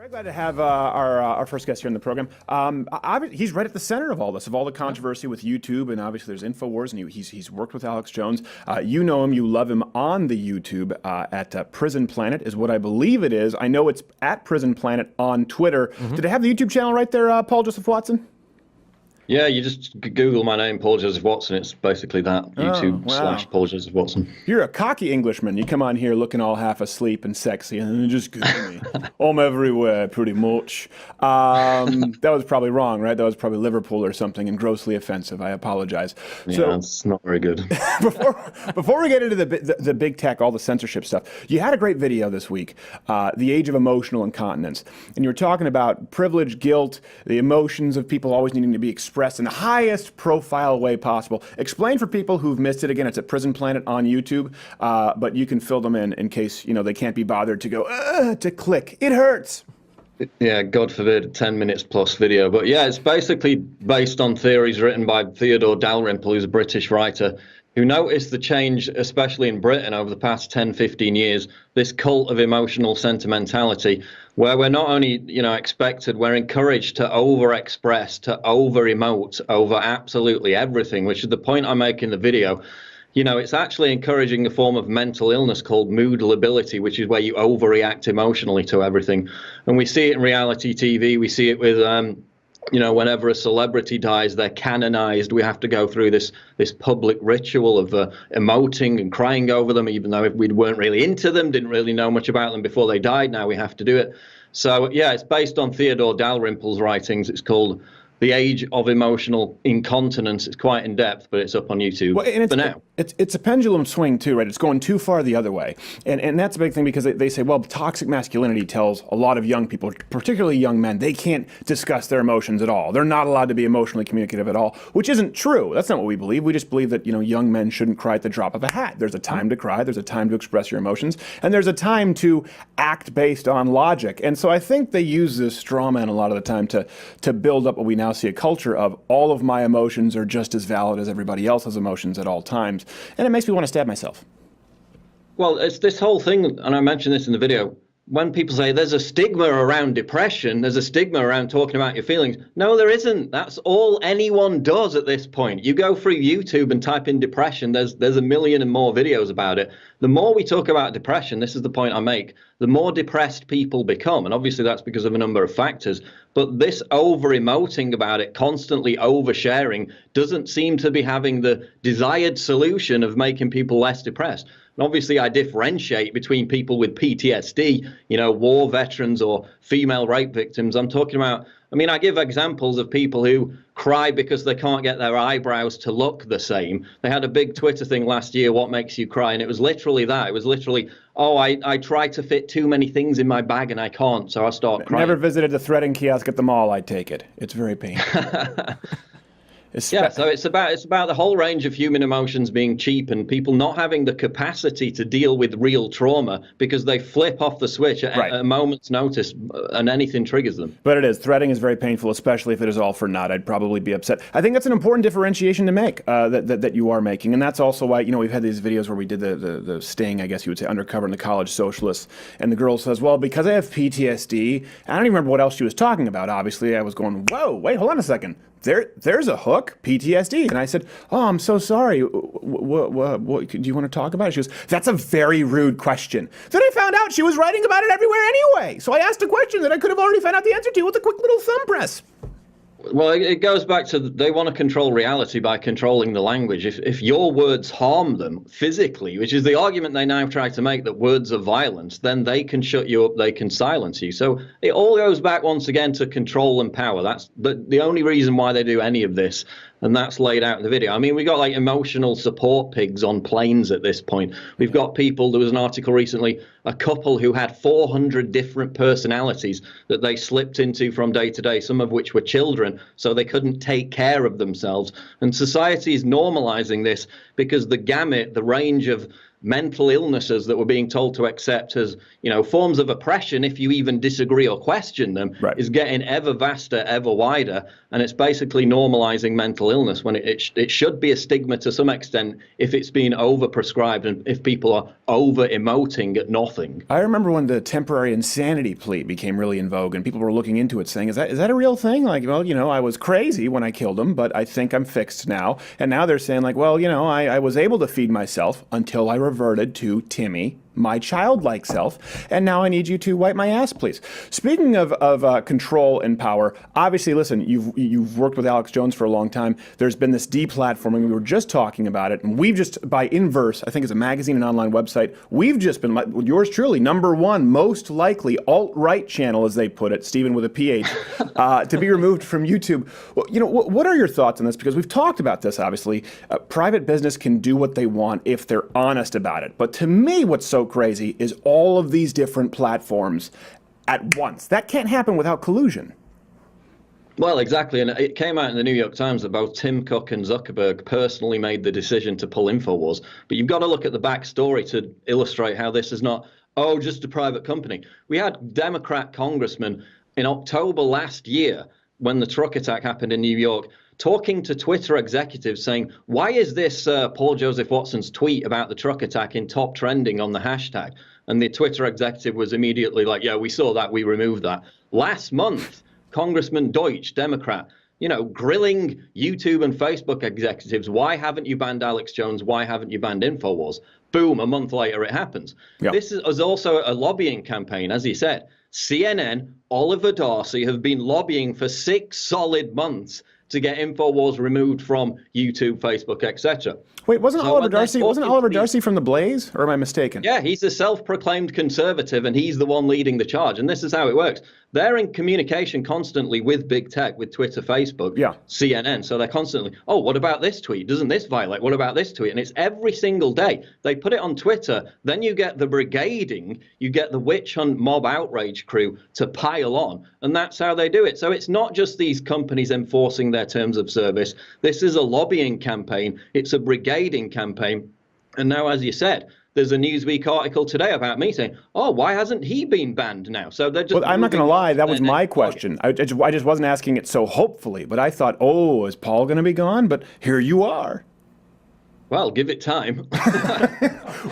Very glad to have our first guest here in the program. He's right at the center of all this, of all the controversy with YouTube, and obviously there's InfoWars, and he's worked with Alex Jones. You know him, you love him on the YouTube at Prison Planet is what I believe it is. I know it's at Prison Planet on Twitter. Did it have the YouTube channel right there, Paul Joseph Watson? Yeah, you just Google my name, Paul Joseph Watson. It's basically that, YouTube / Paul Joseph Watson. You're a cocky Englishman. You come on here looking all half asleep and sexy, and then just Google me. I'm everywhere, pretty much. That was probably wrong, right? That was probably Liverpool or something, and grossly offensive. I apologize. Yeah, so, that's not very good. before we get into the big tech, all the censorship stuff, you had a great video this week, The Age of Emotional Incontinence, and you were talking about privilege, guilt, the emotions of people always needing to be expressed in the highest profile way possible. Explain for people who've missed it. Again, it's at Prison Planet on YouTube, but you can fill them in case they can't be bothered to go to click. It hurts. Yeah, God forbid, 10 minutes plus video. But yeah, it's basically based on theories written by Theodore Dalrymple, who's a British writer, who noticed the change, especially in Britain over the past 10, 15 years, this cult of emotional sentimentality, where we're not only, expected, we're encouraged to over-express, to over-emote over absolutely everything, which is the point I make in the video. It's actually encouraging a form of mental illness called mood lability, which is where you overreact emotionally to everything. And we see it in reality TV. We see it with whenever a celebrity dies, they're canonized. We have to go through this public ritual of emoting and crying over them, even though we weren't really into them, didn't really know much about them before they died. Now we have to do it. So, yeah, it's based on Theodore Dalrymple's writings. It's called The Age of Emotional Incontinence. It's quite in depth, but it's up on YouTube for now. It's a pendulum swing too, right? It's going too far the other way. And that's a big thing because they say, well, toxic masculinity tells a lot of young people, particularly young men, they can't discuss their emotions at all. They're not allowed to be emotionally communicative at all, which isn't true. That's not what we believe. We just believe that, young men shouldn't cry at the drop of a hat. There's a time to cry. There's a time to express your emotions. And there's a time to act based on logic. And so I think they use this straw man a lot of the time to build up what we now see a culture of all of my emotions are just as valid as everybody else's emotions at all times. And it makes me want to stab myself. Well, it's this whole thing, and I mentioned this in the video, when people say there's a stigma around depression, there's a stigma around talking about your feelings. No, there isn't. That's all anyone does at this point. You go through YouTube and type in depression, there's a million and more videos about it. The more we talk about depression, this is the point I make, the more depressed people become. And obviously that's because of a number of factors. But this over-emoting about it, constantly oversharing, doesn't seem to be having the desired solution of making people less depressed. And obviously I differentiate between people with PTSD, war veterans or female rape victims. I'm talking about, I give examples of people who cry because they can't get their eyebrows to look the same. They had a big Twitter thing last year, what makes you cry? And it was literally that. It was literally, I try to fit too many things in my bag and I can't, so I start crying. Never visited the threading kiosk at the mall, I take it. It's very painful. Yeah, so it's about the whole range of human emotions being cheap and people not having the capacity to deal with real trauma because they flip off the switch at a moment's notice and anything triggers them. But it is. Threading is very painful, especially if it is all for naught. I'd probably be upset. I think that's an important differentiation to make that you are making. And that's also why, we've had these videos where we did the sting, I guess you would say, undercover in the college socialists. And the girl says, well, because I have PTSD, I don't even remember what else she was talking about. Obviously, I was going, whoa, wait, hold on a second. There's a hook, PTSD. And I said, oh, I'm so sorry. What do you want to talk about it? She goes, that's a very rude question. Then I found out she was writing about it everywhere anyway. So I asked a question that I could have already found out the answer to with a quick little thumb press. Well, it goes back to they want to control reality by controlling the language. If your words harm them physically, which is the argument they now try to make that words are violence, then they can shut you up, they can silence you. So it all goes back once again to control and power. That's the only reason why they do any of this. And that's laid out in the video. We got like emotional support pigs on planes at this point. We've got people, there was an article recently, a couple who had 400 different personalities that they slipped into from day to day, some of which were children, so they couldn't take care of themselves. And society is normalizing this because the gamut, the range of mental illnesses that we're being told to accept as, forms of oppression if you even disagree or question them, Right. is getting ever vaster, ever wider, and it's basically normalizing mental illness when it should be a stigma to some extent if it's being overprescribed and if people are over emoting at nothing. I remember when the temporary insanity plea became really in vogue and people were looking into it saying, is that a real thing? Like, well, I was crazy when I killed him, but I think I'm fixed now. And now they're saying like, well, I was able to feed myself until I reverted to Timmy, my childlike self, and now I need you to wipe my ass, please. Speaking of control and power, obviously, listen, you've worked with Alex Jones for a long time. There's been this deplatforming. We were just talking about it, and we've just, by Inverse, I think it's a magazine and online website, we've just been, yours truly, #1 most likely alt-right channel, as they put it, Stephen with a PH, to be removed from YouTube. Well, what are your thoughts on this? Because we've talked about this, obviously. Private business can do what they want if they're honest about it. But to me, what's so crazy is all of these different platforms at once. That can't happen without collusion. Well, exactly. And it came out in the New York Times that both Tim Cook and Zuckerberg personally made the decision to pull InfoWars. But you've got to look at the backstory to illustrate how this is not, just a private company. We had Democrat congressmen in October last year, when the truck attack happened in New York, talking to Twitter executives saying, why is this Paul Joseph Watson's tweet about the truck attack in top trending on the hashtag? And the Twitter executive was immediately like, yeah, we saw that, we removed that. Last month, Congressman Deutsch, Democrat, grilling YouTube and Facebook executives, why haven't you banned Alex Jones? Why haven't you banned InfoWars? Boom, a month later it happens. Yep. This is also a lobbying campaign, as he said. CNN, Oliver Darcy have been lobbying for 6 solid months to get InfoWars removed from YouTube, Facebook, etc. Wait, wasn't Oliver Darcy from The Blaze, or am I mistaken? Yeah, he's a self-proclaimed conservative, and he's the one leading the charge. And this is how it works. They're in communication constantly with big tech, with Twitter, Facebook, CNN. So they're constantly, what about this tweet? Doesn't this violate? What about this tweet? And it's every single day. They put it on Twitter. Then you get the brigading, you get the witch hunt mob outrage crew to pile on. And that's how they do it. So it's not just these companies enforcing their terms of service. This is a lobbying campaign. It's a brigading campaign. And now, as you said, there's a Newsweek article today about me saying, why hasn't he been banned now? So they're just. Well, I'm not going to lie. That was my question. I just wasn't asking it so hopefully, but I thought, is Paul going to be gone? But here you are. Well, give it time.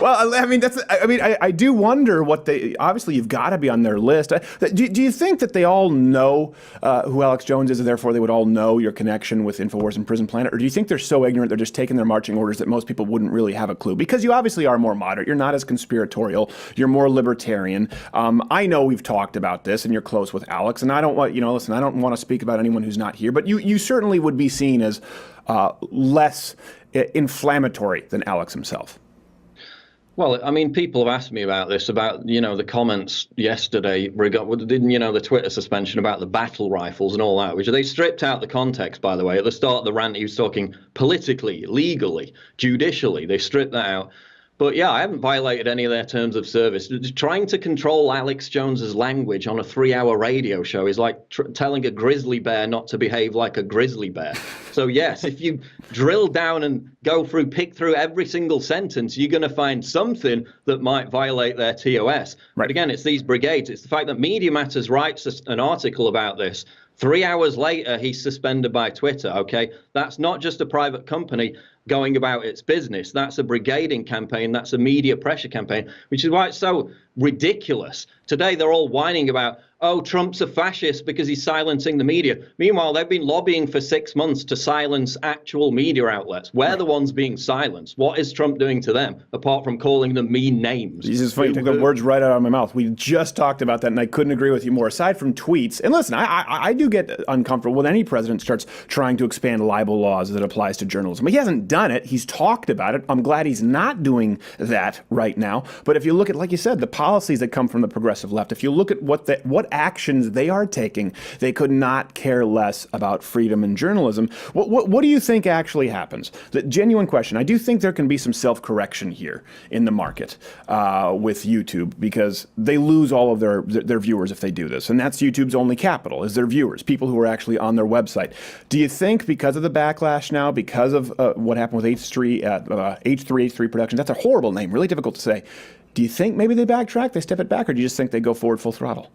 Well, I do wonder what obviously you've got to be on their list. Do you think that they all know who Alex Jones is, and therefore they would all know your connection with InfoWars and Prison Planet? Or do you think they're so ignorant they're just taking their marching orders that most people wouldn't really have a clue? Because you obviously are more moderate. You're not as conspiratorial. You're more libertarian. I know we've talked about this, and you're close with Alex. And I don't want, listen, I don't want to speak about anyone who's not here, but you certainly would be seen as less inflammatory than Alex himself. Well, people have asked me about this, about, the comments yesterday regarding, the Twitter suspension about the battle rifles and all that, which they stripped out the context, by the way. At the start of the rant, he was talking politically, legally, judicially. They stripped that out. But yeah, I haven't violated any of their terms of service. Trying to control Alex Jones's language on a 3-hour radio show is like telling a grizzly bear not to behave like a grizzly bear. So yes, if you drill down and pick through every single sentence, you're going to find something that might violate their TOS. Right. But again, it's these brigades. It's the fact that Media Matters writes an article about this. 3 hours later, he's suspended by Twitter, okay? That's not just a private company going about its business. That's a brigading campaign. That's a media pressure campaign, which is why it's so ridiculous. Today, they're all whining about, Trump's a fascist because he's silencing the media. Meanwhile, they've been lobbying for 6 months to silence actual media outlets. We're the ones being silenced. What is Trump doing to them, apart from calling them mean names? Jesus, funny, you took the words right out of my mouth. We just talked about that, and I couldn't agree with you more. Aside from tweets, and listen, I do get uncomfortable when any president starts trying to expand libel laws that applies to journalism. He hasn't done it. He's talked about it. I'm glad he's not doing that right now. But if you look at, like you said, the policies that come from the progressive left, if you look at what what actions they are taking, they could not care less about freedom and journalism. What do you think actually happens? The genuine question. I do think there can be some self-correction here in the market with YouTube, because they lose all of their viewers if they do this. And that's YouTube's only capital, is their viewers, people who are actually on their website. Do you think because of the backlash now, because of what happened with H3 Productions, that's a horrible name, really difficult to say. Do you think maybe they backtrack, they step it back, or do you just think they go forward full throttle?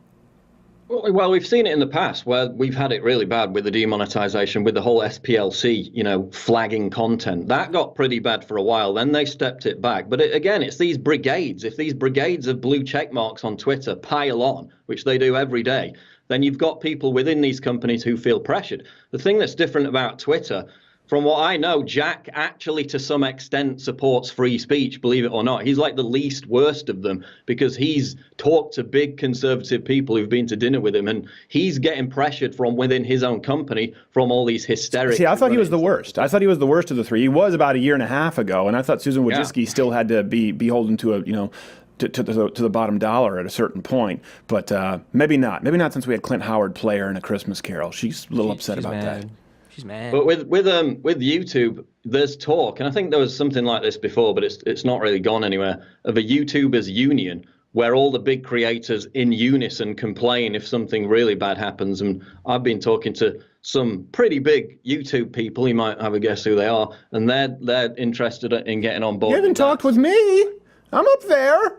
Well, we've seen it in the past where we've had it really bad with the demonetization, with the whole SPLC, flagging content. That got pretty bad for a while. Then they stepped it back. But again, it's these brigades. If these brigades of blue check marks on Twitter pile on, which they do every day, then you've got people within these companies who feel pressured. The thing that's different about Twitter, from what I know, Jack actually to some extent supports free speech, believe it or not. He's like the least worst of them, because he's talked to big conservative people who've been to dinner with him, and he's getting pressured from within his own company from all these hysterics. See, I thought he was the worst. I thought he was the worst of the three. He was about a year and a half ago, and I thought Susan Wojcicki still had to be beholden to to the bottom dollar at a certain point, but maybe not. Maybe not since we had Clint Howard play her in A Christmas Carol. She's a little upset about that. She's mad. But with YouTube, there's talk, and I think there was something like this before, but it's not really gone anywhere, of a YouTubers union where all the big creators in unison complain if something really bad happens. And I've been talking to some pretty big YouTube people. You might have a guess who they are, and they're interested in getting on board. You haven't talked with me. I'm up there.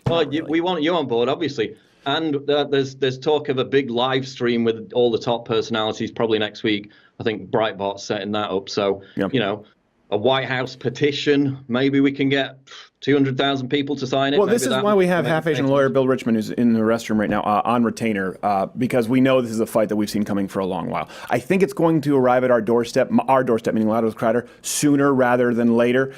Well, we want you on board, obviously. And there's talk of a big live stream with all the top personalities probably next week. I think Breitbart's setting that up. So, a White House petition, maybe we can get 200,000 people to sign it. Well, this is why we have half-Asian lawyer Bill Richmond, who's in the restroom right now, on retainer, because we know this is a fight that we've seen coming for a long while. I think it's going to arrive at our doorstep meaning Loudo's Crowder, sooner rather than later.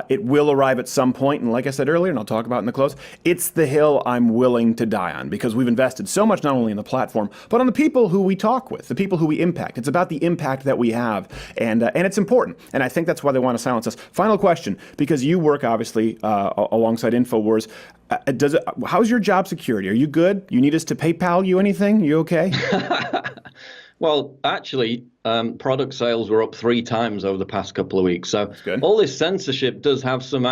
It will arrive at some point, and like I said earlier, and I'll talk about it in the close, it's the hill I'm willing to die on, because we've invested so much not only in the platform, but on the people who we talk with, the people who we impact. It's about the impact that we have, and it's important, and I think that's why they want to silence us. Final question, because you work, obviously, alongside InfoWars. How's your job security? Are you good? You need us to PayPal you anything? You okay? Well, actually, product sales were up 3 times over the past couple of weeks. So all this censorship does have some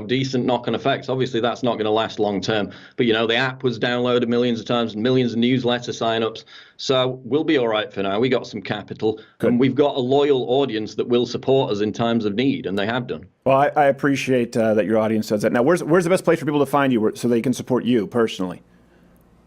decent knock-on effects. Obviously, that's not going to last long term. But, the app was downloaded millions of times, millions of newsletter signups. So we'll be all right for now. We got some capital. And we've got a loyal audience that will support us in times of need, and they have done. Well, I appreciate that your audience does that. Now, where's the best place for people to find you so they can support you personally?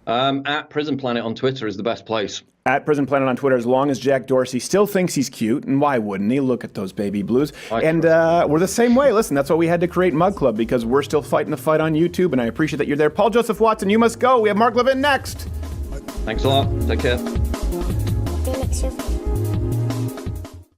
At Prison Planet on Twitter is the best place. At Prison Planet on Twitter, as long as Jack Dorsey still thinks he's cute, and why wouldn't he? Look at those baby blues. And we're the same way. Listen, that's why we had to create Mug Club, because we're still fighting the fight on YouTube, and I appreciate that you're there. Paul Joseph Watson, you must go. We have Mark Levin next. Thanks a lot. Take care.